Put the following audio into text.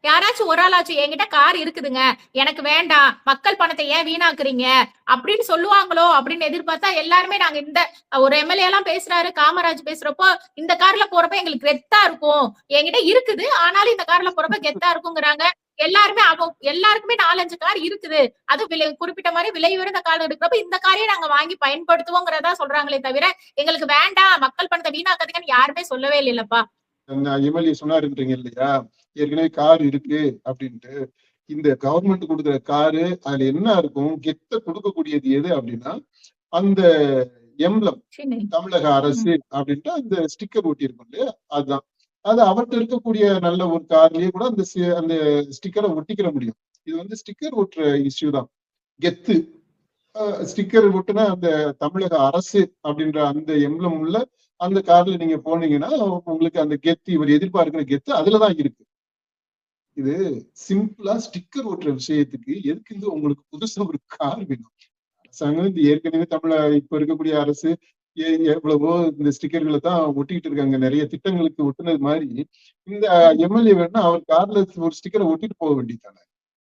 யாராச்சும் ஒரு ஆளாச்சும் என்கிட்ட கார் இருக்குதுங்க, எனக்கு வேண்டாம், மக்கள் பணத்தை ஏன் வீணாக்குறீங்க அப்படின்னு சொல்லுவாங்களோ அப்படின்னு எதிர்பார்த்தா எல்லாருமே நாங்க இந்த ஒரு எம்எல்ஏ எல்லாம் பேசுறாரு, காமராஜ் பேசுறப்போ இந்த கார்ல போறப்ப எங்களுக்கு கெத்தா இருக்கும், என்கிட்ட இருக்குது ஆனாலும் இந்த கார்ல போறப்ப கெத்தா இருக்குங்கிறாங்க. எல்லாருமே எல்லாருக்குமே 4, 5 கார் இருக்குது. அது குறிப்பிட்ட மாதிரி விலை உயர்ந்த கார் இருக்கிறப்ப இந்த காரையே நாங்க வாங்கி பயன்படுத்துவோங்கிறதா சொல்றாங்களே தவிர எங்களுக்கு வேண்டாம் மக்கள் பணத்தை வீணாக்காதீங்கன்னு யாருமே சொல்லவே இல்லைல்லப்பா. எம்எல்ஏ சொன்னாருன்றீங்க இல்லையா, ஏற்கனவே கார் இருக்கு அப்படின்ட்டு. இந்த கவர்மெண்ட் கொடுக்குற காரு அதுல என்ன இருக்கும், கெத்த கொடுக்கக்கூடியது எது அப்படின்னா அந்த எம்ப்ளம், தமிழக அரசு அப்படின்ட்டு அந்த ஸ்டிக்கர் ஒட்டி இருக்கும் இல்லையா, அதுதான். அது அவர்கிட்ட இருக்கக்கூடிய நல்ல ஒரு கார்லயே கூட அந்த ஸ்டிக்கரை ஒட்டிக்கிற முடியும். இது வந்து ஸ்டிக்கர் ஒட்டுற இஷ்யூ தான். கெத்து ஸ்டிக்கர் ஒட்டுனா அந்த தமிழக அரசு அப்படின்ற அந்த எம்ப்ளம் உள்ள அந்த கார்ல நீங்க போனீங்கன்னா உங்களுக்கு அந்த கெத்து, இவர் எதிர்பார்க்கிற கெத்து அதுலதான் இருக்கு. இது சிம்பிளா ஸ்டிக்கர் ஒட்டுற விஷயத்துக்கு எதுக்கு இந்த உங்களுக்கு புதுசா ஒரு கார் வேணும்? அரசாங்கம் இந்த ஏற்கனவே இப்ப இருக்கக்கூடிய அரசு எவ்வளவோ இந்த ஸ்டிக்கர்களை தான் ஒட்டிக்கிட்டு இருக்காங்க, நிறைய திட்டங்களுக்கு ஒட்டுனது மாதிரி. இந்த எம்எல்ஏ வேணும்னா அவர் கார்ல ஒரு ஸ்டிக்கரை ஒட்டிட்டு போக வேண்டியதானே.